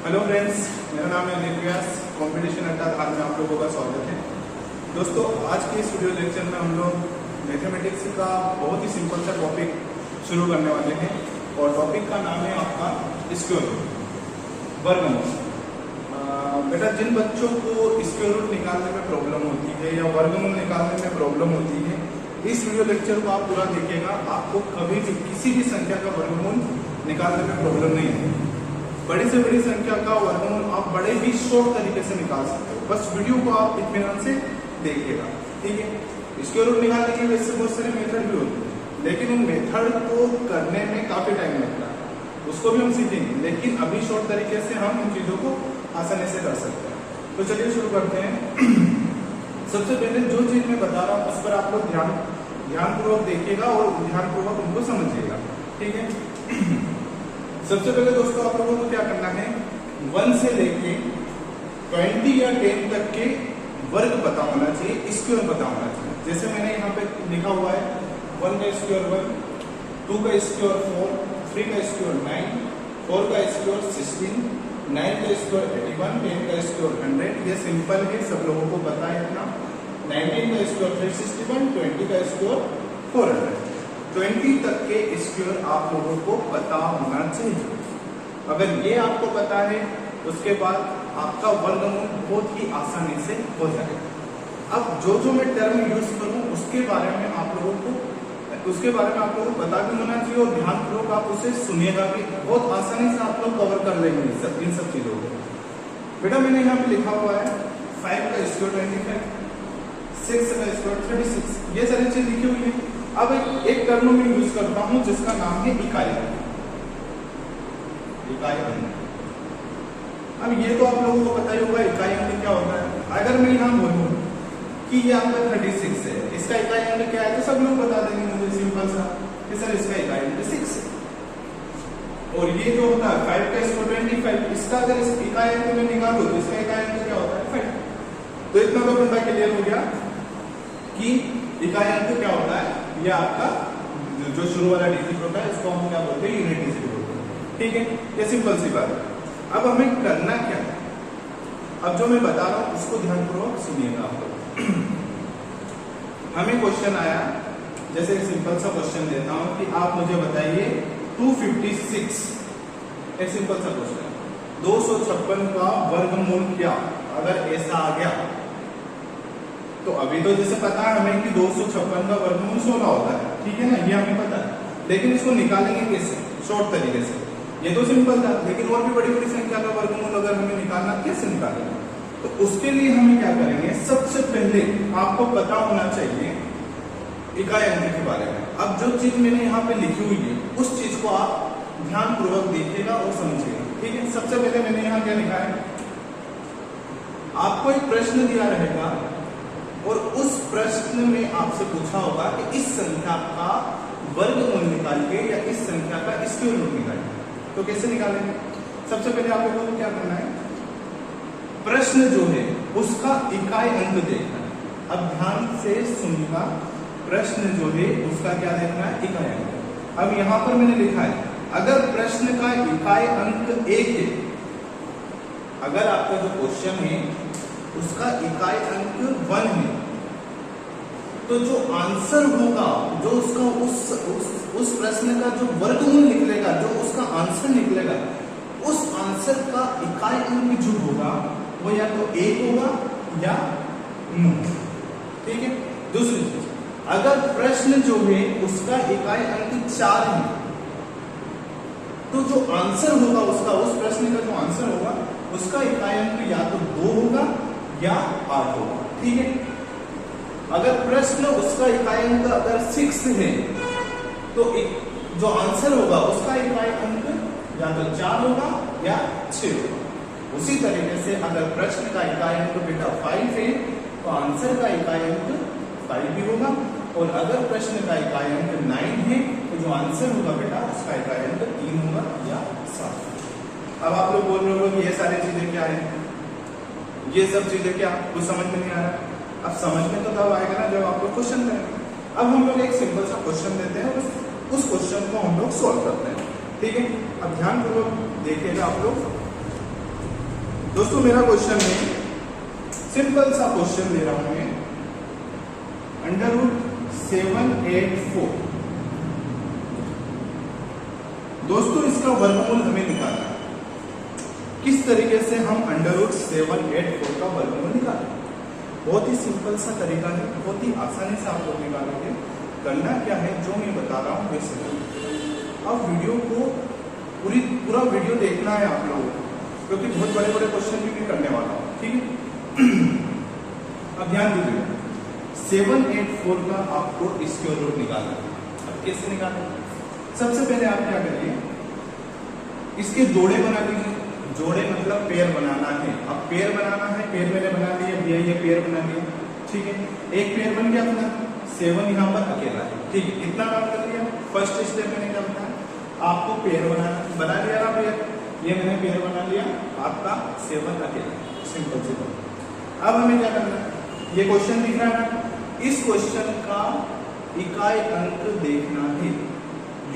Hello friends, मेरा नाम है अनिल व्यास। कंपटीशन अड्डा धार में आप लोगों का स्वागत है। दोस्तों, आज के इस वीडियो लेक्चर में हम लोग मैथमेटिक्स का बहुत ही सिंपल सा टॉपिक शुरू करने वाले हैं और टॉपिक का नाम है आपका स्क्वायर रूट, वर्गमूल। बेटा, जिन बच्चों को स्क्वायर रूट निकालने में प्रॉब्लम होती है या वर्गमूल निकालने में प्रॉब्लम होती है, इस वीडियो लेक्चर को आप पूरा देखिएगा। आपको कभी भी किसी भी संख्या का वर्गमूल निकालने में प्रॉब्लम नहीं है। बड़ी से बड़ी संख्या का वर्गमूल आप बड़े ही शॉर्ट तरीके से निकाल सकते हो। बस वीडियो को आप इत्मीनान से देखिएगा, ठीक है। स्क्वायर रूट निकालने के वैसे बहुत सारे मेथड भी होते हैं, लेकिन उन मेथड को करने में काफी टाइम लगता है, उसको भी हम सीखेंगे। लेकिन अभी शॉर्ट तरीके से हम उन चीजों को आसानी से कर सकते हैं। तो चलिए शुरू करते हैं। सबसे पहले जो चीज मैं बता रहा हूँ उस पर आप लोग ध्यानपूर्वक देखिएगा और ध्यानपूर्वक उनको समझिएगा, ठीक है। सबसे पहले दोस्तों, आप लोगों को क्या करना है, 1 से लेके 20 या 10 तक के वर्ग पता होना चाहिए, स्क्वायर पता होना चाहिए। जैसे मैंने यहाँ पे लिखा हुआ है 1 का स्क्वायर 1, 2 का स्क्वायर 4, 3 का स्क्वायर 9, 4 का स्क्वायर 16, 9 का स्क्वायर 81, 10 का स्क्वायर 100। ये सिंपल है, सब लोगों को पता है इतना। 19 का स्क्वायर 361, 20 का स्क्वायर 400। 20 तक के स्क्वायर आप लोगों को पता होना चाहिए। अगर ये आपको पता है, उसके बाद आपका वर्गमूल बहुत ही आसानी से हो जाएगा। अब जो मैं टर्म यूज करूं उसके बारे में आप लोगों को पता भी होना चाहिए और ध्यानपूर्वक आप उसे सुनिएगा भी। बहुत आसानी से आप लोग कवर कर लेंगे इन सब चीजों को। बेटा, मैंने यहाँ पे लिखा हुआ है 5 का स्क्वायर 25, 6 का स्क्वायर 36, ये सारी चीज लिखी हुई है। अब एक टर्म में यूज करता हूं जिसका नाम है इकाई अंक। अब ये तो आप लोगों को पता ही होगा इकाई अंक क्या होता है। अगर मैं यहाँ बोलूं कि ये आपका 36 है, इसका इकाई अंक क्या है, तो सब लोग बता देंगे मुझे सिंपल सा कि सर इसका इकाई अंक 6 है। और ये जो होता है 5 का स्क्वायर 25, इसका अगर इस इकाई अंक में निकालो तो इसका इकाई अंक क्या होता है 5। तो इतना तो बंदा क्लियर हो गया कि इकाई अंक क्या होता है। ये आपका जो शुरू वाला डिजिट होता है, इसको हम क्या बोलते हैं, यूनिट डिजिट बोलते हैं, ठीक है। ये सिंपल सी बात है। अब हमें करना क्या है, अब जो मैं बता रहा हूं उसको ध्यानपूर्वक सुनिएगा आप लोग। हमें क्वेश्चन आया, जैसे एक सिंपल सा क्वेश्चन देता हूं कि आप मुझे बताइए 256, एक सिंपल सा क्वेश्चन, 256 का वर्गमूल क्या। अगर ऐसा आ गया तो अभी तो जैसे पता है हमें कि 256 का वर्गमूल 16 होता है, ठीक है ना, ये हमें पता है। लेकिन इसको निकालेंगे कैसे, शॉर्ट तरीके से। ये तो सिंपल था, लेकिन और भी बड़ी बड़ी संख्या का वर्गमूल अगर हमें निकालना, कैसे निकालेंगे, तो उसके लिए हमें क्या करेंगे, सबसे पहले आपको पता होना चाहिए इकाई अंक के बारे में। अब जो चीज मैंने यहाँ पे लिखी हुई है उस चीज को आप ध्यानपूर्वक देखिएगा और समझिएगा, ठीक है। सबसे पहले मैंने यहाँ क्या लिखा है, आपको एक प्रश्न दिया रहेगा और उस प्रश्न में आपसे पूछा होगा कि इस संख्या का वर्गमूल निकालिए या इस संख्या का स्क्वायर रूट निकालिए। तो कैसे निकालेंगे, सबसे पहले आप लोगों को क्या करना है, प्रश्न जो है उसका इकाई अंक देखना है। अब ध्यान से सुनिएगा, प्रश्न जो है उसका क्या देखना है, इकाई अंक। अब यहां पर मैंने लिखा है, अगर प्रश्न का इकाई अंक 1 है, अगर आपका जो क्वेश्चन है उसका इकाई अंक 1 है, तो जो आंसर होगा, जो उसका उस प्रश्न का जो वर्गमूल निकलेगा, जो उसका आंसर निकलेगा, उस आंसर का इकाई अंक जो होगा वो या तो 1 होगा या 9, ठीक है। दूसरी चीज, अगर प्रश्न जो है उसका इकाई अंक 4 है, तो जो आंसर होगा उसका, उस प्रश्न का जो आंसर होगा उसका इकाई अंक या तो 2 होगा या 8 होगा, ठीक है। अगर प्रश्न उसका इकाई अंक अगर 6 है, तो जो आंसर होगा उसका इकाई अंक या तो 4 होगा या 6 होगा। उसी तरीके से अगर प्रश्न का इकाई अंक बेटा 5 है, तो आंसर का इकाई अंक 5 भी होगा। और अगर प्रश्न का इकाई अंक 9 है, तो जो आंसर होगा बेटा उसका इकाई अंक 3 होगा या 7। अब आप लोग बोल रहे हो कि ये सारी चीजें क्या है, ये सब चीजें क्या, कुछ समझ में नहीं आ रहा। अब समझ में तो तब आएगा ना जब आप लोग क्वेश्चन करेंगे। अब हम लोग एक सिंपल सा क्वेश्चन देते हैं, उस क्वेश्चन को हम लोग सॉल्व करते हैं, ठीक है। अब ध्यानपूर्वक देखिएगा आप लोग। दोस्तों मेरा क्वेश्चन है, सिंपल सा क्वेश्चन दे रहा हूं मैं, √784। दोस्तों इसका वर्गमूल हमें निकालना है। किस तरीके से हम √784 का वर्गमूल निकालें? बहुत ही सिंपल सा तरीका है, बहुत ही आसानी से आप लोग निकालोगे। करना क्या है, जो मैं बता रहा हूँ वैसे अब वीडियो को पूरा वीडियो देखना है आप लोगों को, क्योंकि बहुत बड़े बड़े क्वेश्चन भी करने वाला हूँ, ठीक है। अब ध्यान दीजिए, 784 का आपको स्क्वायर रूट निकालना है। अब कैसे निकालें? सबसे पहले आप क्या करिए, इसके जोड़े बना लीजिए। जोड़े मतलब पेयर बनाना है। अब पेयर बनाना है, पेयर मैंने बना लिया, भैया ये पेयर बना लिया, ठीक है। एक पेयर बन गया अपना, 7 यहाँ पर अकेला है, ठीक है। इतना काम कर लिया। फर्स्ट स्टेप मैंने क्या बताया आपको, पेयर बना लिया ना पेयर, ये मैंने पेयर बना लिया, आपका 7 अकेला, सिंपल से। अब हमें क्या करना है, ये क्वेश्चन दिख रहा है ना, इस क्वेश्चन का इकाई अंक देखना है,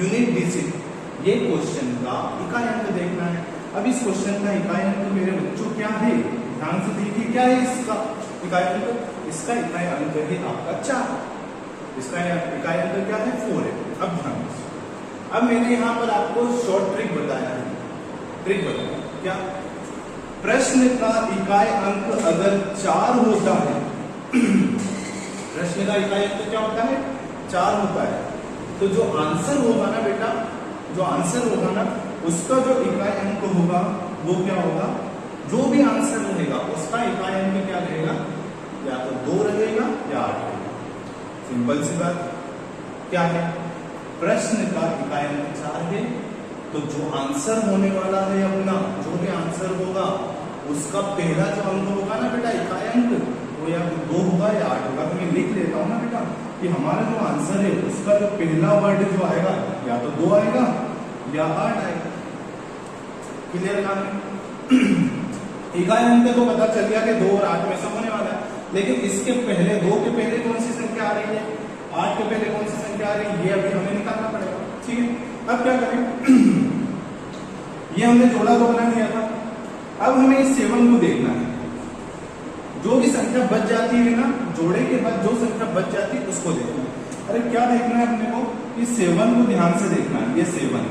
यूनिट डिजिट। ये क्वेश्चन का इकाई अंक देखना है। अब इस क्वेश्चन का इकाई अंक मेरे बच्चों क्या है, ध्यान से देखिए, क्या है इसका इकाई अंक? इसका इकाई अंक है आपका 4, इसका इकाई अंक क्या है 4 है। अब ध्यान दीजिए, अब मैंने यहाँ पर आपको शॉर्ट ट्रिक बताया है। ट्रिक बताया क्या? प्रश्न का इकाई अंक अगर 4 होता है, प्रश्न का इकाई अंक क्या होता है 4 होता है, तो जो आंसर होगा ना बेटा, जो आंसर होगा ना, उसका जो इकाई अंक होगा वो क्या होगा, जो भी आंसर रहेगा उसका इकाई अंक क्या रहेगा, या तो 2 रहेगा या 8 रहेगा। सिंपल सी बात क्या है, प्रश्न का इकाई अंक 4 है, तो जो आंसर होने वाला है अपना, जो भी आंसर होगा उसका पहला जो अंक होगा ना बेटा, इकाई अंक, वो या तो 2 होगा या 8 होगा। तो मैं लिख लेता हूँ ना बेटा कि हमारा जो आंसर है उसका जो पहला वर्ड जो आएगा या तो 2 आएगा या 8 आएगा। क्लियर काम है? इकाई अंक तो पता चल गया कि 2 और 8 में से होने वाला है, लेकिन इसके पहले 2 के पहले कौन सी संख्या आ रही है, 8 के पहले कौन सी संख्या आ रही है, ये अभी हमें निकालना पड़ेगा, ठीक है। अब क्या करें, ये हमने जोड़ा तो बना लिया था, अब हमें इस 7 को देखना है। जो भी संख्या बच जाती है ना, जोड़े के बाद जो संख्या बच जाती है उसको देखना है। अरे क्या देखना है अपने को, इस 7 को ध्यान से देखना है। ये 7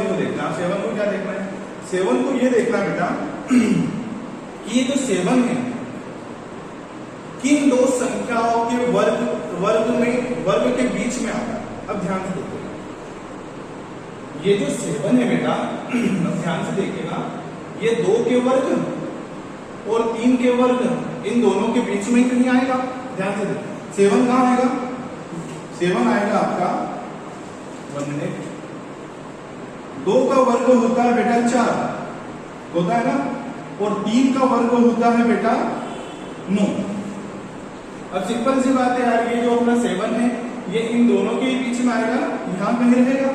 को देखना है। 7 को क्या देखना है, 7 को ये देखना बेटा कि ये जो 7 है किन 2 संख्याओं के वर्ग के बीच में आता है। अब ध्यान से देखो, ये जो 7 है बेटा, अब ध्यान से देखिएगा, ये 2 के वर्ग और 3 के वर्ग, इन दोनों के बीच में ही कहीं आएगा। ध्यान से देखो, 7 कहां आएगा, 7 आएगा आपका 1 मिनट, 2 का वर्ग होता है बेटा 4 होता है ना, और 3 का वर्ग होता है बेटा 9। अब सिंपल सी बात है यार, ये जो अपना 7 है ये इन दोनों के बीच में आएगा, यहां कहीं रहेगा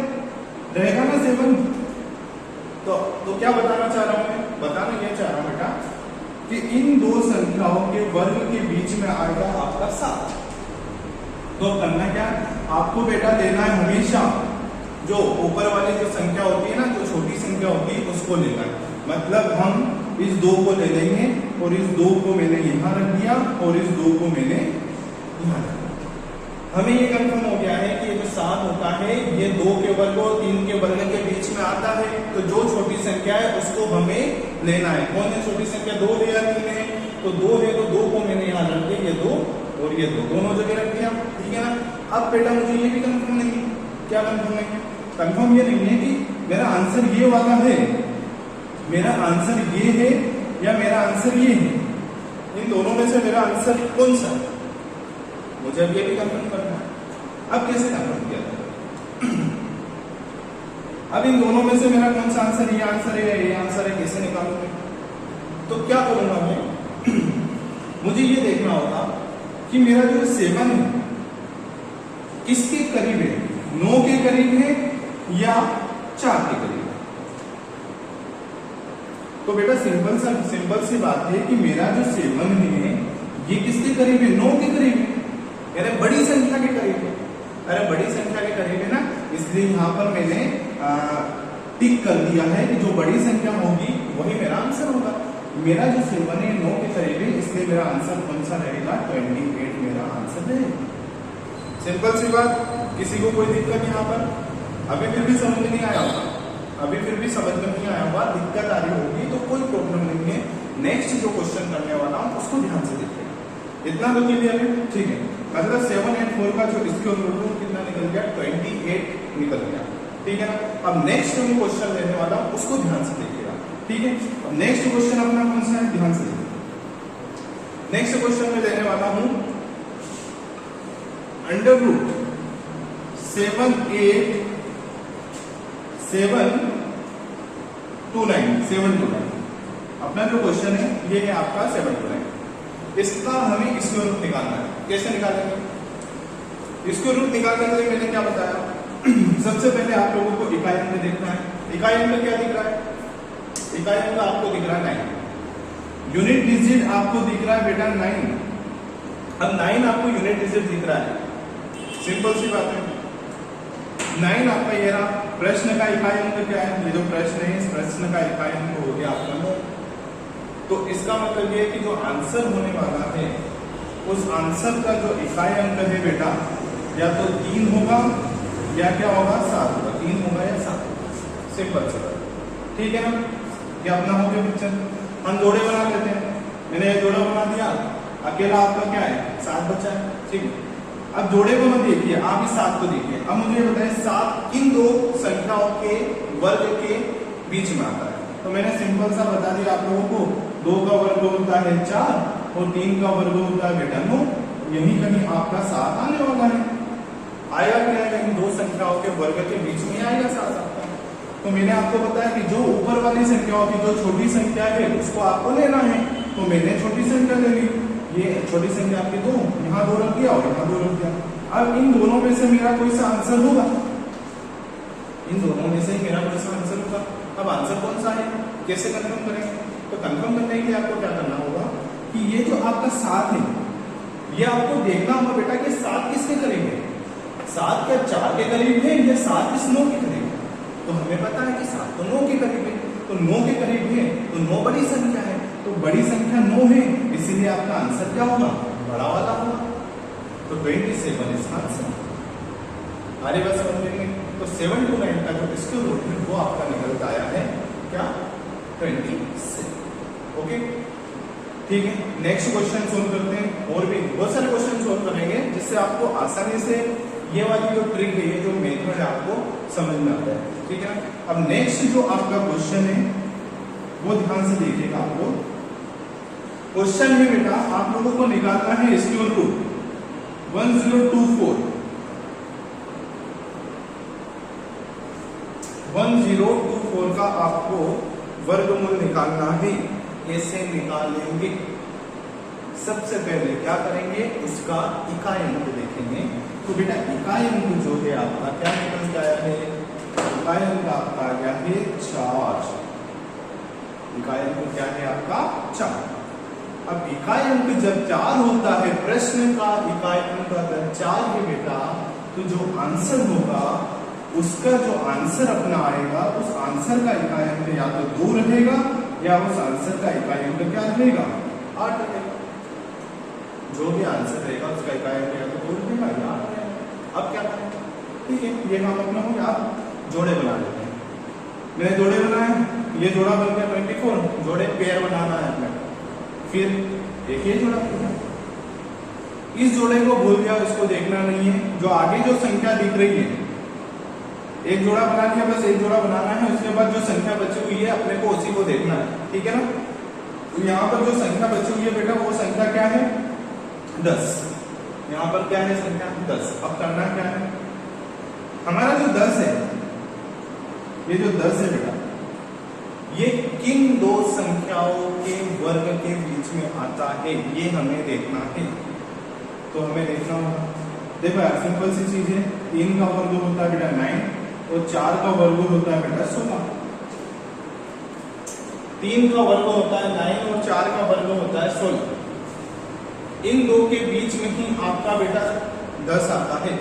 ना 7। तो क्या बताना चाह रहा हूं मैं, बताना ये चाह रहा हूं बेटा कि इन 2 संख्याओं के वर्ग के बीच में आएगा आपका 7। तो करना क्या, आपको बेटा लेना है हमेशा जो ऊपर वाली जो संख्या होती है ना, जो छोटी संख्या होती है उसको लेना है। मतलब हम इस 2 को ले लेंगे और इस 2 को मैंने यहां रख दिया और इस 2 को मैंने यहां रख दिया। हमें ये कंफर्म हो गया है कि ये जो 7 होता है ये 2 के वर्ग और 3 के वर्ग के बीच में आता है। तो जो छोटी संख्या है उसको हमें लेना है। कौन है छोटी संख्या, 2 है या 3 है, तो 2 है, तो 2 को मैंने यहाँ रख दिया, ये 2 और ये 2 दोनों जगह रख दिया, ठीक है ना। अब बेटा मुझे ये भी कंफर्म नहीं है, क्या कंफर्म नहीं है, कंफर्म ये नहीं है कि मेरा आंसर ये वाला है, मेरा आंसर ये है या मेरा आंसर ये है, इन दोनों में से मेरा आंसर कौन सा है, मुझे अब ये भी कंफर्म करना है। अब कैसे कंफर्म किया जाए, अब इन दोनों में से मेरा कौन सा आंसर, ये आंसर है या ये आंसर है, कैसे निकालूंगा? तो क्या करूंगा मैं, मुझे ये देखना होगा कि मेरा जो 7 है किसके करीब है, 9 के करीब है या 4 के करीब है। तो बेटा सिंपल सी बात है कि मेरा जो 7 है ये किसके करीब है, 9 के करीब है, यानी बड़ी संख्या के करीब है। अरे बड़ी संख्या के करीब है ना, इसलिए यहां पर मैंने टिक कर दिया है कि जो बड़ी संख्या होगी वही मेरा आंसर होगा। मेरा जो 7 है 9 के करीब है, इसलिए मेरा आंसर कौन सा रहेगा? 28 मेरा आंसर रहेगा। सिंपल सी बात, किसी को कोई दिक्कत यहाँ पर? अभी फिर भी समझ नहीं आया होगा, अभी फिर भी समझ में नहीं आया होगा, दिक्कत आ रही होगी तो कोई प्रॉब्लम नहीं है। नेक्स्ट जो क्वेश्चन करने वाला हूँ उसको ध्यान से देखिए। इतना तो क्लियर है, ठीक है। मतलब 7 और 4 का जो स्क्वायर रूट कितना निकल गया? 28 निकल गया, ठीक है ना। अब नेक्स्ट जो क्वेश्चन लेने वाला हूँ उसको ध्यान से देखिएगा, ठीक है। नेक्स्ट क्वेश्चन अपना कौन सा है? ध्यान से देखिए। नेक्स्ट क्वेश्चन में लेने वाला हूं अंडर रूट 7 8 7 2 9 7 2 9। अपना जो क्वेश्चन है ये है आपका 7 2 9। इसका हमें स्क्वायर रूट निकालना है। कैसे निकालेंगे? स्क्वायर रूट निकालने के लिए मैंने क्या बताया? सबसे पहले आप लोगों को इकाई अंक देखना है। इकाई अंक क्या दिख रहा है? इकाई अंक आपको दिख रहा है 9। यूनिट डिजिट आपको दिख रहा है बेटा 9। अब 9 आपको यूनिट डिजिट दिख रहा है, सिंपल सी बात है। 9 आपका ये रहा। प्रश्न का इकाई अंक क्या है? ये जो प्रश्न है इस प्रश्न का इकाई अंक हो गया आपका 9। तो इसका मतलब ये है कि जो आंसर होने वाला है उस आंसर का जो इकाई अंक है बेटा या तो 3 होगा या क्या होगा? 7 होगा। 3 होगा या 7 होगा, सिंपल सी बात, ठीक है ना। ये अपना हो गया पिक्चर। हम जोड़े बना लेते हैं। मैंने ये जोड़ा बना दिया, अकेला आपका क्या है? 7 बचा है, ठीक है। अब जोड़े को मत देखिए, आप इस 7 को देखिए। अब मुझे बताइए 7 किन दो संख्याओं के वर्ग के बीच में आता है? तो मैंने सिंपल सा बता दिया आप लोगों को। 2 का वर्ग होता है 4 और 3 का वर्ग होता है बेटा 9। यही कहीं आपका 7 आने वाला है। आएगा क्या? कहीं दो संख्याओं के वर्ग के बीच में आएगा 7 आपका। तो मैंने आपको बताया कि जो ऊपर वाली संख्याओं की जो छोटी संख्या है उसको आपको लेना है। तो मैंने छोटी संख्या ले ली। ये छोटी संख्या आपकी 2, यहाँ 2 रख दिया और यहाँ 2 रख दिया। अब इन दोनों में से मेरा कोई सा आंसर होगा? इन दोनों में से मेरा कोई सा आंसर होगा। अब आंसर कौन सा है, कैसे कंफर्म करेंगे? तो कंफर्म करने के लिए आपको क्या करना होगा कि ये जो आपका 7 है ये आपको देखना होगा बेटा कि 7 किसके करीब है? 7 क्या 4 के करीब है या 7 किस 9 के करीब है? तो हमें पता है कि 7 तो 9 के करीब है। तो 9 के करीब है तो 9 बड़ी संख्या है। तो बड़ी संख्या 9 है, इसीलिए आपका आंसर क्या होगा? बड़ा वाला होगा। तो 27 इसका आंसर। आगे बात समझ लेंगे। तो 7 to 9 का जो स्क्वायर रूट है वो आपका निकल आया है क्या? 26। ओके, ठीक है। नेक्स्ट क्वेश्चन सोल्व करते हैं। और भी बहुत सारे क्वेश्चन सोल्व करेंगे जिससे आपको आसानी से ये वाली जो ट्रिक है, ये जो मेथड है आपको समझ में आता है, ठीक है ना। अब नेक्स्ट जो आपका क्वेश्चन है वो ध्यान से देखिएगा। आपको क्वेश्चन है बेटा आप लोगों को निकालना है स्क्वायर रूट 1024 1024 का आपको वर्गमूल निकालना है। कैसे निकालेंगे? सबसे पहले क्या करेंगे? उसका इकाई अंक देखेंगे। तो बेटा इकाई अंक जो है आपका क्या निकल के आया है? इकाई अंक आपका आ गया है 4। इकाई अंक क्या है आपका? 4। अब इकाई अंक जब 4 होता है, प्रश्न का इकाई अंक अगर 4 है बेटा, तो जो आंसर होगा उसका जो आंसर अपना आएगा उस आंसर का इकाई अंक या तो 2 रहेगा या उस आंसर का इकाई अंक क्या रहेगा? 8 रहेगा। जो भी आंसर रहेगा उसका इकाई अंक या तो 2 रहेगा या 8 रहेगा। अब क्या करें? ठीक है, ये काम अपना हो गया। आप जोड़े बना लेते हैं। मैंने जोड़े बनाए, ये जोड़ा बन गया 24। जोड़े पेयर बनाना है अपने। फिर एक ये जोड़ा बना, इस जोड़े को भूल गया, इसको देखना नहीं है। जो आगे जो संख्या दिख रही है, एक जोड़ा बना लिया, बस एक जोड़ा बनाना है। उसके बाद जो संख्या बची हुई है अपने को उसी को देखना है, ठीक है ना। तो यहाँ पर जो संख्या बची हुई है बेटा वो संख्या क्या है? 10। यहाँ पर क्या है? संख्या 10। अब करना क्या है? हमारा जो 10 है, ये जो 10 है बेटा, ये किन दो संख्याओं के वर्ग के बीच में आता है ये हमें देखना है। तो हमें देखना होगा, देखो यार सिंपल सी चीज है। 3 का वर्ग होता है बेटा 9 और 4 का वर्ग होता है बेटा 16। 3 का वर्ग होता है 9 और 4 का वर्ग होता है 16। इन दो के बीच में ही आपका बेटा 10 आता है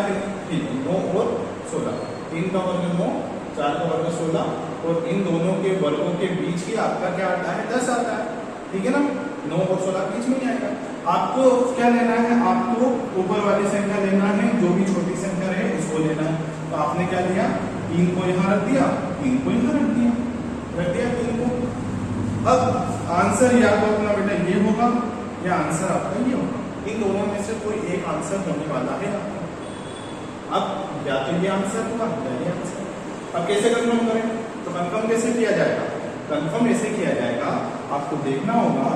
कि नहीं? 9 और 16। 3 का वर्ग 9 4 का वर्ग 16, और इन दोनों के वर्गों के बीच ही आपका क्या आता है 10 आता है, ठीक है ना। 9 और 16 बीच में ही आएगा। आपको क्या लेना है, आपको ऊपर वाली संख्या लेना है, जो भी छोटी संख्या रहे उसको लेना है। तो आपने क्या लिया, 3 को यहाँ रख दिया, 3 को यहाँ रख दिया 3 को। अब आंसर या तो अपना बेटा ये होगा या आंसर आपका ये होगा, इन दोनों में से कोई एक आंसर होने वाला है आपका। अब या तो ये आंसर होगा या ये आंसर। अब कैसे कंफर्म करें, तो कंफर्म कैसे किया जाएगा, कंफर्म ऐसे किया जाएगा, आपको देखना होगा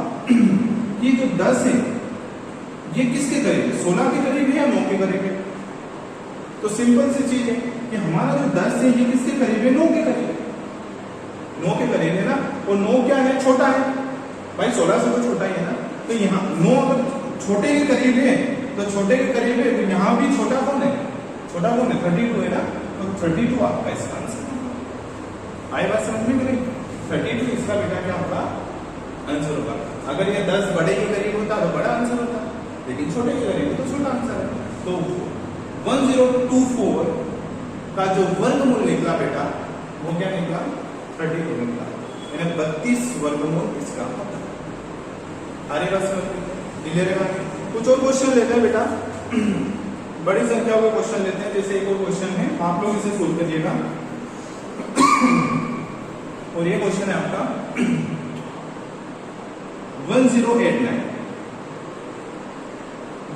कि जो 10 है ये किसके करीब है, 16 के करीब है या 9 के करीब है। तो सिंपल सी चीज है कि हमारा जो 10 है ये किसके करीब है, 9 के करीब है, 9 के करीब है ना। और 9 क्या है, छोटा है भाई, 16 से तो छोटा ही है ना। तो यहाँ 9 अगर छोटे के करीब है तो छोटे के करीब है, तो यहाँ भी छोटा कौन है, छोटा कौन है, 32 है ना। तो 32 आपका इसका आंसर। आई बात समझ में नहीं, 32 इसका बेटा क्या होगा, आंसर होगा। अगर ये 10 बड़े के करीब होता तो बड़ा आंसर होता, लेकिन छोटे के करीब तो छोटा आंसर है। तो 1024 का जो वर्गमूल निकला बेटा वो क्या निकला, 32 निकला, यानी 32 वर्गमूल इसका होता है। आगे बात समझ क्लियर है। कुछ और क्वेश्चन लेते हैं बेटा, बड़ी संख्या के क्वेश्चन लेते हैं। जैसे एक और क्वेश्चन है, आप लोग इसे सोल्व करिएगा। और ये क्वेश्चन है आपका 1089,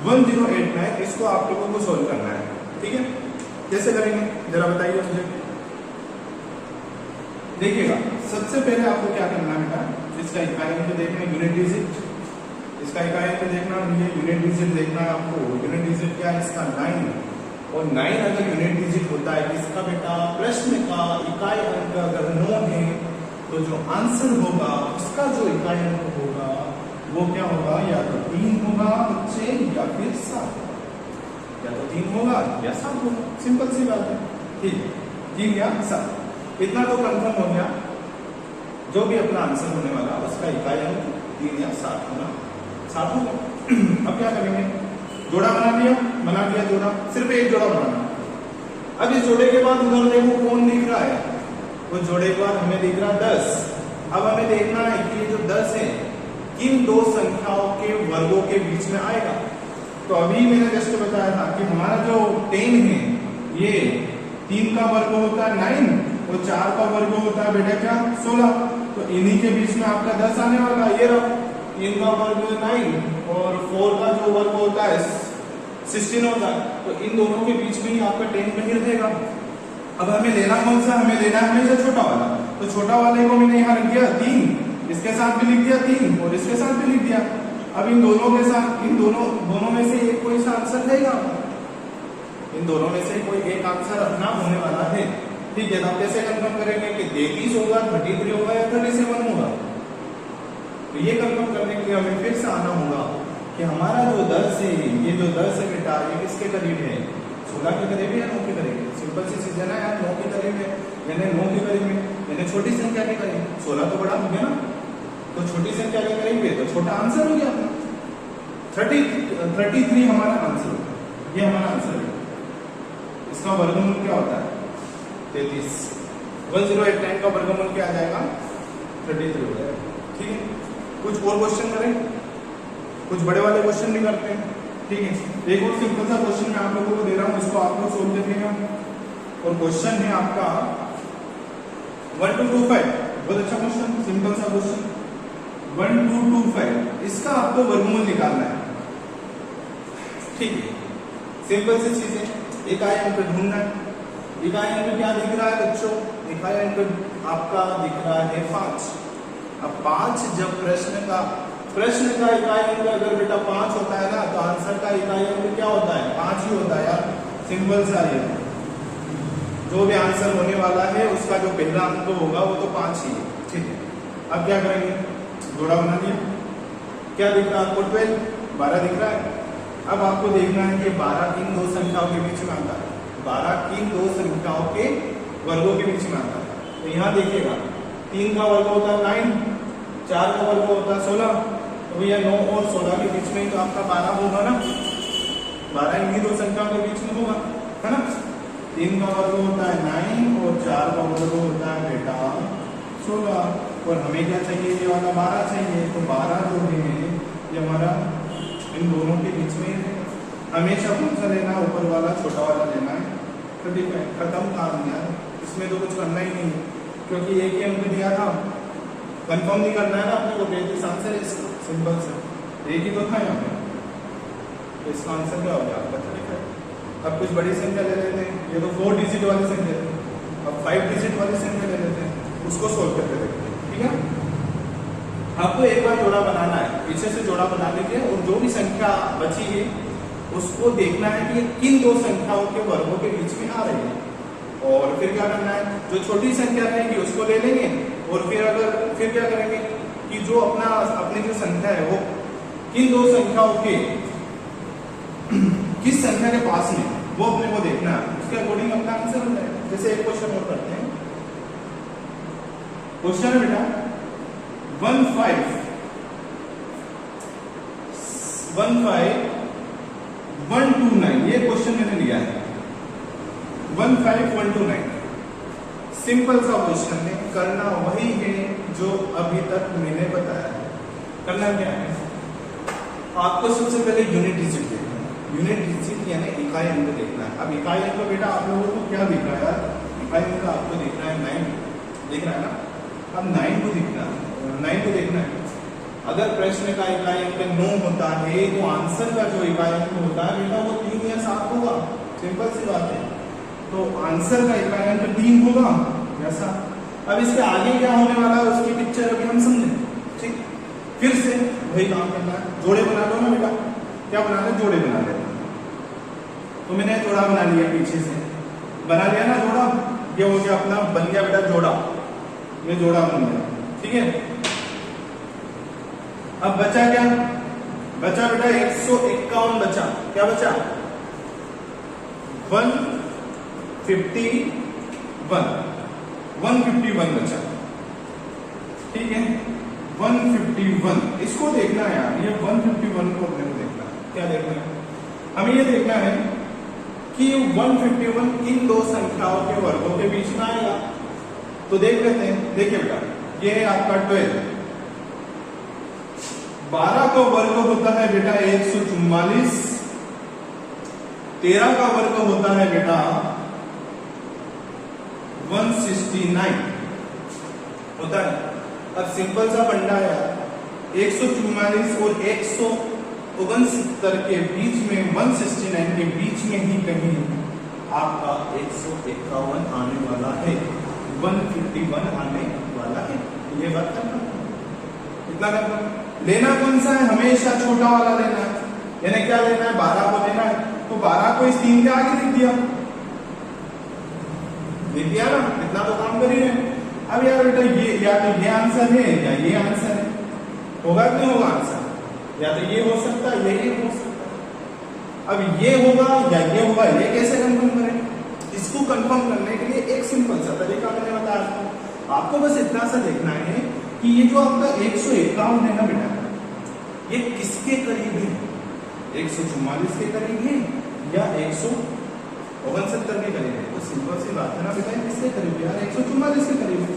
1089, इसको आप लोगों को सोल्व करना है, ठीक है। कैसे करेंगे जरा बताइए मुझे। देखिएगा, सबसे पहले आपको क्या करना है बेटा, इसका इकाई अंक देखना, यूनिट डिजिट, इसका इकाई अंक देखना, यूनिट डिजिट देखना है आपको। यूनिट डिजिट क्या है इसका, 9, और 9 अगर यूनिट डिजिट होता है इसका बेटा, प्रश्न का इकाई अंक अगर 9 है तो जो आंसर होगा उसका जो इकाई अंक होगा वो क्या होगा, या तो 3 होगा बच्चे, या फिर 7, या तो 3 होगा या 7 होगा। सिंपल सी बात है, ठीक है, 3 या 7, इतना तो कंफर्म हो गया। जो भी अपना आंसर होने वाला उसका इकाई अंक 3 या 7 होगा, 7 होगा। अब क्या करेंगे, जोड़ा बना दिया जोड़ा, सिर्फ एक जोड़ा बनाना। अब इस जोड़े के बाद उधर देखो कौन दिख रहा है, वो जोड़े के बाद हमें दिख रहा 10। अब हमें देखना है कि ये जो 10 है किन दो संख्याओं के वर्गों के बीच में आएगा। तो अभी मैंने जस्ट बताया था कि हमारा जो 10 है ये 3 का वर्ग होता है 9, और 4 का वर्ग होता है बेटा क्या, 16। तो इन्हीं के बीच में आपका 10 आने वाला, ये रहा 3 का वर्ग 9 और 4 का जो वर्ग होता है 16 होता है। तो इन दोनों के बीच में ही आपका 10 कहीं रहेगा। अब हमें लेना कौन सा, हमें लेना है हमेशा छोटा वाला। तो छोटा वाले को मैंने यहाँ रख दिया 3, इसके साथ भी लिख दिया 3 और इसके साथ भी लिख दिया। अब इन दोनों के साथ, इन दोनों में से एक कोई सा आंसर रहेगा, इन दोनों में से कोई एक आंसर अपना होने वाला है, ठीक है। तो कैसे कंफर्म करेंगे कि 33 होगा, 33 होगा या 37 होगा। तो ये कंफर्म करने के लिए हमें फिर से आना होगा कि हमारा जो 10 है, ये जो 10 है बेटा ये किसके करीब है, 16 के करीब है या 9 के करीब है। सिंपल सी चीज है ना यार, 9 के करीब है, यानी 9 के करीब है, यानी छोटी संख्या के करीब। 16 तो बड़ा हो गया ना, तो छोटी संख्या के करीब है तो छोटा आंसर हो गया अपना। 33 हमारा आंसर होगा, ये हमारा आंसर है। इसका वर्गमूल क्या होता है, 33। 1089 का वर्गमूल क्या आ जाएगा, 33 हो जाएगा, ठीक है। कुछ और क्वेश्चन करें, कुछ बड़े वाले क्वेश्चन भी करते हैं, ठीक है। एक और सिंपल सा क्वेश्चन मैं आप लोगों को दे रहा हूँ, इसको आप लोग सोल्व करिएगा। और क्वेश्चन है आपका 1225, बहुत अच्छा क्वेश्चन, सिंपल सा क्वेश्चन 1225, इसका आपको वर्गमूल निकालना है, ठीक है। सिंपल सी चीज है, इकाई अंक ढूंढना है। इकाई अंक क्या दिख रहा है बच्चों, इकाई अंक आपका दिख रहा है 5। अब 5 जब प्रश्न का इकाई अंक अगर बेटा 5 होता है ना, तो आंसर का इकाई अंक क्या होता है, 5 ही होता है यार। सिंपल सा ये, जो भी आंसर होने वाला है उसका जो पहला अंक होगा वो तो 5 ही है, ठीक है। अब क्या करेंगे, जोड़ा बना दिया, क्या दिख रहा है आपको, 12 दिख रहा है। अब आपको देखना है कि 12 किन दो संख्याओं के बीच में आता है, 12 किन दो संख्याओं के वर्गों के बीच में आता है। तो यहाँ देखिएगा 3 का वर्ग होता है 9, 4 का वर्ग होता है 16, तो भैया 9 और 16 के बीच में तो आपका 12 होगा ना, 12 इन्हीं दो संख्याओं के बीच में होगा, है ना। 3 का वर्ग होता है 9 और 4 का वर्ग होता है बेटा 16, और हमें क्या चाहिए, ये वाला 12 चाहिए। तो 12 जो है ये हमारा इन दोनों के बीच में है। हमेशा कौन सा लेना है, ऊपर वाला छोटा वाला लेना है। तो ठीक है, खत्म काम यार, इसमें तो कुछ करना ही नहीं, क्योंकि एक ही हमने दिया था, कंफर्म नहीं करना है ना अपने को, बेसिस आंसर इसका सिंपल से एक ही तो था यहाँ पे। तो इसका आंसर क्या हो गया आपका 35। अब कुछ बड़ी संख्या ले लेते हैं, ये तो 4 डिजिट वाली संख्या थी, अब 5 डिजिट वाली संख्या ले लेते हैं, उसको सोल्व करके देखते हैं। ठीक है, आपको एक बार जोड़ा बनाना है, पीछे से जोड़ा बना लीजिए, और जो भी संख्या बची है उसको देखना है कि किन दो संख्याओं के वर्गों के बीच में आ रही है, और फिर क्या करना है, जो छोटी संख्या रहेगी उसको ले लेंगे, और फिर क्या करेंगे कि जो अपनी जो संख्या है वो किन दो संख्याओं के किस संख्या के पास में, वो अपने को देखना है, उसके अकॉर्डिंग अपना आंसर हो जाएगा। जैसे एक क्वेश्चन और करते हैं, क्वेश्चन है बेटा 15129, ये क्वेश्चन मैंने लिया है 15129। सिंपल सा क्वेश्चन है, करना वही है जो अभी तक मैंने बताया है। करना क्या है, आपको सबसे पहले यूनिट डिजिट देखना है, यूनिट डिजिट यानी इकाई अंक देखना है। अब इकाई अंक बेटा आप लोगों को क्या दिख रहा है, इकाई अंक आपको दिख रहा है 9, दिख रहा है ना। अब 9 को दिखना है, 9 को देखना है। अगर प्रश्न का इकाई अंक 9 होता है तो आंसर का जो इकाई अंक होता है बेटा वो 3 या 7 होगा, सिंपल सी बात है। तो आंसर का इकाई अंक 3 होगा ऐसा। अब इसके आगे क्या होने वाला है उसकी पिक्चर अभी हम समझें, ठीक। फिर से वही काम करना है, जोड़े बना लो ना बेटा, क्या बनाना है, जोड़े बना लेना। तो मैंने जोड़ा बना लिया, पीछे से बना लिया ना जोड़ा, ये हो गया अपना, बन गया बेटा जोड़ा, ये जोड़ा बन गया, ठीक है। अब बचा क्या, बचा बेटा 151 बचा, क्या बचा 151 बचा, ठीक है 151। इसको देखना है यार, ये 151 को अपने को देखना है। क्या देखना है, हमें ये देखना है कि 151 किन दो संख्याओं के वर्गों के बीच में आएगा। तो देख लेते हैं, देखिए बेटा ये है आपका 12, 12 का वर्ग होता है बेटा 144, 13 का वर्ग होता है बेटा 169 होता है। अब सिंपल सा फंडा है, 144 और 169 के बीच में, 169 के बीच में ही कहीं आपका 151 आने वाला है, 151 आने वाला है। ये बात करना, इतना करना। लेना कौन सा है, हमेशा छोटा वाला लेना है, यानी क्या लेना है, 12 को लेना है। तो 12 को इस 3 के आगे लिख दिया ना, इतना तो काम कर ही है। अब यार बेटा ये या तो ये आंसर है या ये आंसर है, होगा कि नहीं होगा आंसर, या तो ये हो सकता है या ये हो सकता है। अब ये होगा या ये होगा, ये कैसे कंफर्म करें, इसको कंफर्म करने के लिए एक सिंपल सा तरीका मैंने बताया आपको बस इतना सा देखना है कि ये जो आपका 151 है ना बेटा, ये किसके करीब है, 144 के करीब है या 169 के करीब है। तो सिंपल सी बात है ना बेटा, किसके करीब है यार, 144 के करीब है,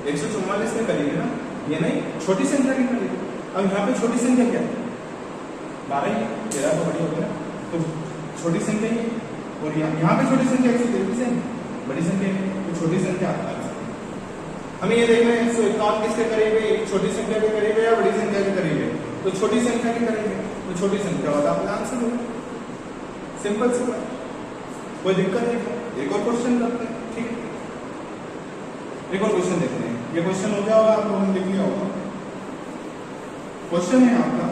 144 के करीब है ना, ये नहीं छोटी संख्या के करीब है। अब यहाँ पे छोटी संख्या क्या है, 12 ही, 13 तो बड़ी हो गई ना, तो छोटी संख्या ही, और यहाँ पे छोटी संख्या 123 है, बड़ी संख्या है, तो छोटी संख्या आता है। हमें ये देखना है 151 किसके करीब है, छोटी संख्या के करीब है या बड़ी संख्या के करीब है। तो छोटी संख्या के करीब है, तो छोटी संख्या वाला अपना आंसर होगा, सिंपल सी बात, कोई दिक्कत नहीं। एक और क्वेश्चन करते हैं, ठीक है, एक और क्वेश्चन देखते हैं। ये क्वेश्चन हो गया होगा, आप लोगों ने लिख लिया होगा। क्वेश्चन है आपका,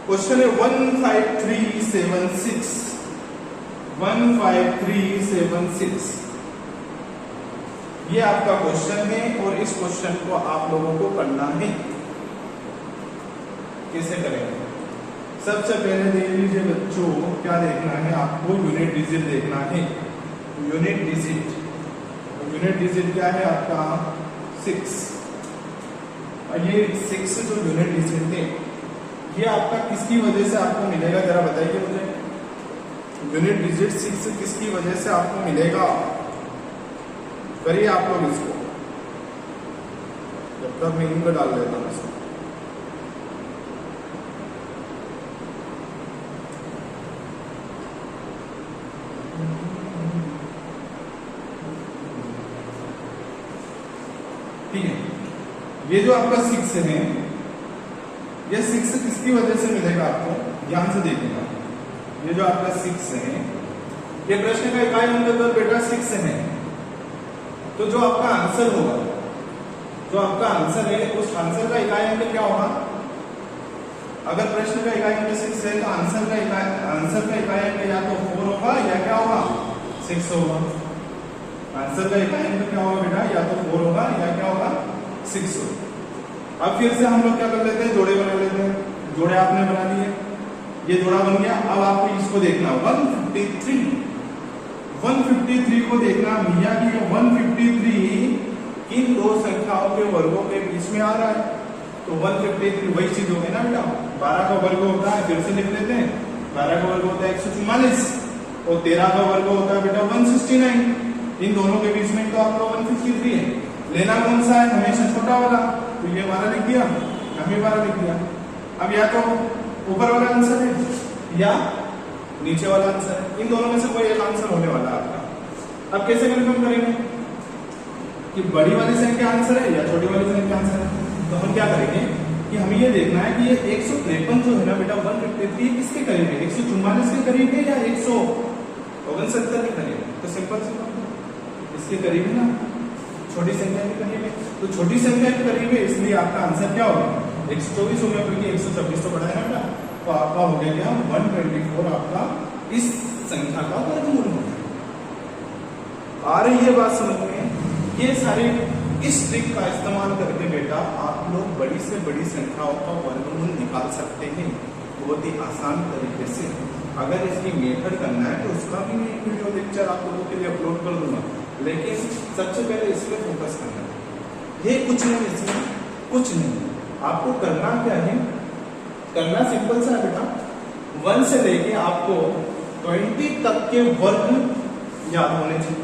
क्वेश्चन है 15376, 15376 ये आपका क्वेश्चन है, और इस क्वेश्चन को आप लोगों को करना है। कैसे करेंगे, सबसे पहले देख लीजिए बच्चों, क्या देखना है आपको, यूनिट डिजिट देखना है। यूनिट डिजिट, यूनिट डिजिट क्या है आपका 6, और ये 6 जो यूनिट डिजिट है ये आपका किसकी वजह से आपको मिलेगा, जरा बताइए मुझे। यूनिट डिजिट 6 किसकी वजह से आपको मिलेगा, करिए आप लोग इसको, जब तक मैं इनका डाल देता हूँ इसको। ठीक है, ये जो आपका 6 है, ये 6 किसकी वजह से मिलेगा आपको, ध्यान से देखिएगा। ये जो आपका 6 है, ये प्रश्न का इकाई अंक अगर बेटा 6 है, तो जो आपका आंसर होगा, जो आपका आंसर है, उस आंसर का इकाई अंक क्या होगा? अगर प्रश्न का इकाई अंक 6 है तो आंसर का इकाई अंक या तो 4 होगा या क्या होगा, 6 होगा। आंसर का इकाई अंक क्या होगा बेटा, या तो 4 होगा या क्या होगा, 6 होगा। अब फिर से हम लोग क्या कर लेते हैं, जोड़े बना लेते हैं। जोड़े आपने बना दिए, ये जोड़ा बन गया। अब आपको इसको देखना 153 को देखना भैया कि 153 किन दो संख्याओं के वर्गों के बीच में आ रहा है। तो 153 वही चीज होगी ना बेटा, 12 का वर्ग होता है, फिर से लिख लेते हैं, 12 का वर्ग होता है 144 और 13 का वर्ग होता है बेटा 169। इन दोनों के बीच में तो आपका 153 है। लेना कौन सा है, हमेशा छोटा वाला, तो ये हमारा लिख दिया, हम ये वाला लिख दिया। अब या तो ऊपर वाला आंसर है या नीचे वाला आंसर है, इन दोनों में से कोई एक आंसर होने वाला है आपका। अब कैसे कंफर्म करेंगे कि बड़ी वाली संख्या आंसर है या छोटी वाली संख्या आंसर है? तो हम क्या करेंगे कि हमें ये देखना है कि ये 153 जो है ना बेटा 153 किसके करीब है, 144 के करीब है या 169 के करीब है? तो सिंपल सी बात है, इसके करीब है ना, छोटी संख्या के करीब है। तो छोटी संख्या के करीब है, इसलिए आपका आंसर क्या होगा, 124 हो गया, क्योंकि 126 तो बड़ा है ना बेटा। तो आपका हो गया क्या, 124 आपका इस संख्या का वर्गमूल हो गया। आ रही है बात समझ में? ये सारे इस ट्रिक का इस्तेमाल करके बेटा आप लोग बड़ी से बड़ी संख्याओं का वर्गमूल निकाल सकते हैं बहुत ही आसान तरीके से। अगर इसकी मेथड करना है तो उसका भी मैं एक वीडियो लेक्चर आप लोगों के लिए अपलोड कर दूंगा, लेकिन सबसे पहले इस पर फोकस करना है। ये कुछ नहीं, इसमें कुछ नहीं, आपको करना क्या है, करना सिंपल सा है बेटा, 1 से लेके आपको 20 तक के वर्ग याद होने चाहिए।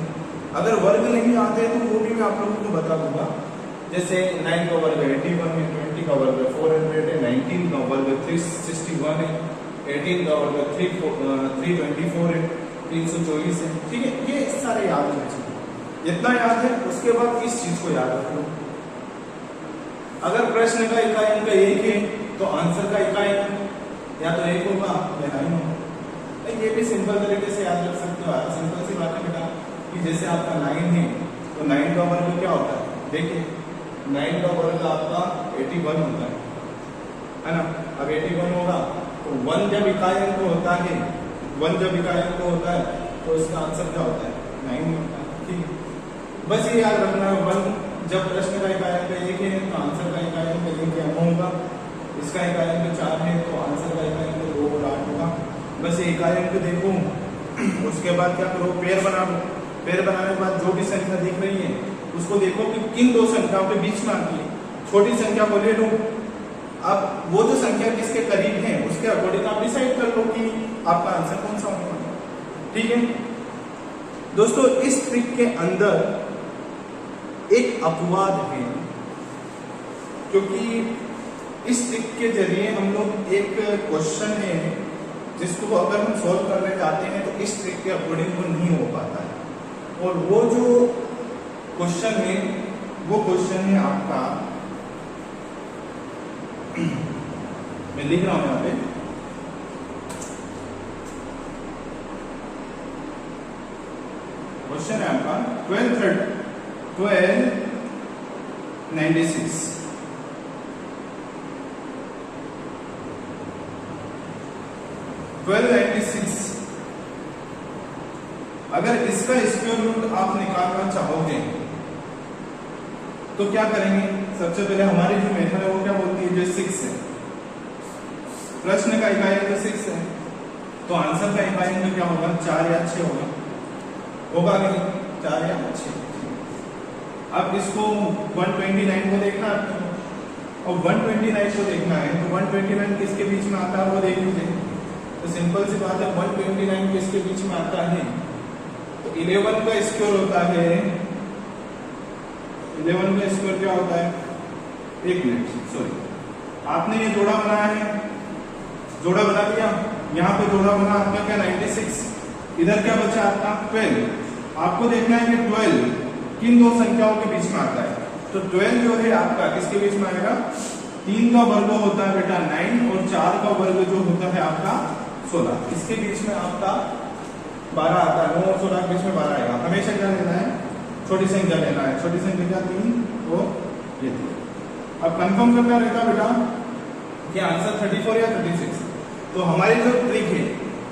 अगर वर्ग नहीं आते तो वो भी मैं आप लोगों को बता दूंगा। जैसे 9 का वर्ग 81 है, 20 का वर्ग 400 है, 19 का वर्ग 361 है, 18 का वर्ग 324 है, 324 है। ठीक है, ये सारे याद होने चाहिए। इतना याद है, उसके बाद इस चीज को याद रखो, अगर प्रश्न का इकाई अंक 1 है तो आंसर का इकाई अंक या तो 1 होगा या 9 होगा। ये भी सिंपल तरीके से याद रख सकते हो। सिंपल सी बात है बेटा कि जैसे आपका 9 है तो 9 का वर्ग क्या होता है, देखिए 9 का वर्ग आपका 81 होता है ना। अब 81 होगा तो 1 जब इकाई अंक होता है, 1 जब इकाई अंक होता है तो इसका आंसर क्या होता है, 9 होता है। ठीक है, बस ये याद रखना है, 1 जब प्रश्न का इकाई अंक 1 है तो आंसर का इकाई अंक 1 होगा, इसका इकाई अंक 4 है तो आंसर का इकाई अंक 2 और 8 होगा। बस ये इकाई अंक देखो, उसके बाद क्या करो, पेयर बना लो। पेयर बनाने के बाद जो भी संख्या दिख रही है उसको देखो कि किन दो संख्याओं के बीच में आती है। छोटी संख्या को ले लो, अब वो जो संख्या किसके करीब है उसके अकॉर्डिंग आप डिसाइड कर लो कि आपका आंसर कौन सा होने वाला है। ठीक है दोस्तों, इस ट्रिक के अंदर एक अपवाद है, क्योंकि इस ट्रिक के जरिए हम लोग एक क्वेश्चन है जिसको अगर हम सॉल्व करने जाते हैं तो इस ट्रिक के अकॉर्डिंग वो नहीं हो पाता है। और वो जो क्वेश्चन है वो क्वेश्चन है आपका, मैं लिख रहा हूं यहाँ पे, क्वेश्चन है आपका 1296। अगर इसका स्क्वायर रूट आप निकालना चाहोगे तो क्या करेंगे, सबसे पहले हमारी जो मेथड है वो क्या बोलती है, जो 6 है, प्रश्न का इकाई अंक 6 है तो आंसर का इकाई अंक क्या होगा, 4 या 6 होगा कि नहीं, 4 या 6। अब इसको 129 को देखना है और 129 को देखना है तो 129 किसके बीच में आता है वो देख लीजिए। तो सिंपल सी बात है, 129 किसके बीच में आता है, तो 11 का स्क्वायर होता है 11 का स्क्वायर क्या होता है, 1 मिनट सॉरी, आपने ये जोड़ा बनाया है, जोड़ा बना लिया, यहाँ पे जोड़ा बना आपका क्या 96, इधर क्या बचा आपका 12। आपको देखना है कि 12 किन दो संख्याओं के बीच में आता है। तो 12 जो है आपका किसके बीच में आएगा, 3 का वर्ग होता है बेटा 9 और 4 का वर्ग जो होता है आपका 16, इसके बीच में आपका 12 आता है। 9 और 16 के बीच में 12 आएगा। हमेशा क्या लेना है, छोटी संख्या लेना है। छोटी संख्या क्या 3 और ये 3। अब कंफर्म करना रहता बेटा कि आंसर 34 या 36। तो हमारी जो ट्रिक है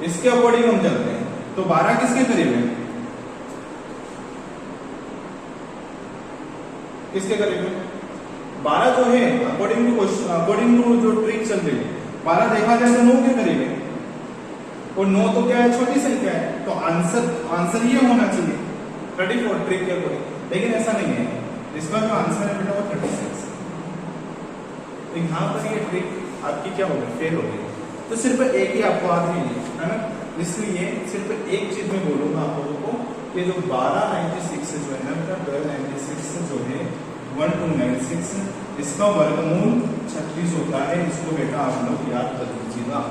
इसके अकॉर्डिंग हम चलते हैं। तो 12 किसके करीब है, किसके करीब है, 12 जो है अकॉर्डिंग टू जो ट्रिक चल रही है, 12 देखा जाए तो 9 के करीब है और 9 तो क्या है, छोटी संख्या है। तो आंसर ये होना चाहिए 34 ट्रिक के अकॉर्डिंग, लेकिन ऐसा नहीं है। इसका जो आंसर है बेटा वो 36। तो यहाँ पर ये ट्रिक आपकी क्या होगी, फेल हो गई। तो सिर्फ एक ही आपको आती है ना, इसलिए सिर्फ एक चीज में बोलूंगा आप लोगों को कि जो 1296 जो है ना बेटा, 1296 जो है 1296, इसका वर्गमूल 36 होता है। इसको बेटा आप लोग याद कर लीजिएगा,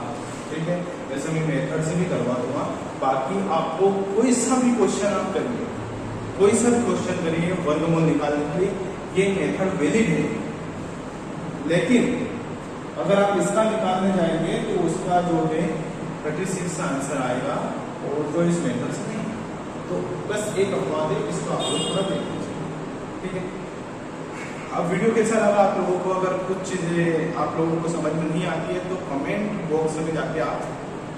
ठीक है। वैसे मैं मेथड से भी करवा दूंगा। बाकी आपको कोई सा भी क्वेश्चन आप करिए, कोई सा भी क्वेश्चन करिए वर्गमूल निकालने के लिए, ये मेथड वैलिड है। लेकिन अगर आप इसका निकालने जाएंगे तो उसका जो है 36 का आंसर आएगा और जो इस मेथड से नहीं। तो बस एक अपवाद है, इसको आप लोग थोड़ा देख लीजिए, ठीक है। अब वीडियो कैसा लगा आप लोगों को, अगर कुछ चीजें आप लोगों को समझ में नहीं आती है तो कमेंट बॉक्स में जाके आप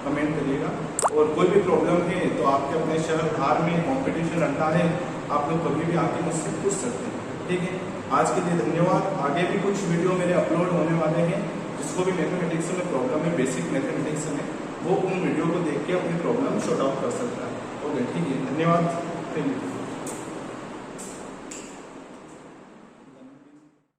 कमेंट करिएगा। और कोई भी प्रॉब्लम है तो आपके अपने शहर बाहर में कंपटीशन रखता है, आप लोग कभी भी आके मुझसे पूछ सकते हैं, ठीक है। आज के लिए धन्यवाद। आगे भी कुछ वीडियो मेरे अपलोड होने वाले हैं, जिसको भी मैथमेटिक्स में प्रॉब्लम है, बेसिक मैथमेटिक्स में, वो उन वीडियो को देख के अपनी प्रॉब्लम सॉर्ट आउट कर सकता है। ओके, ठीक है, धन्यवाद। Thank you.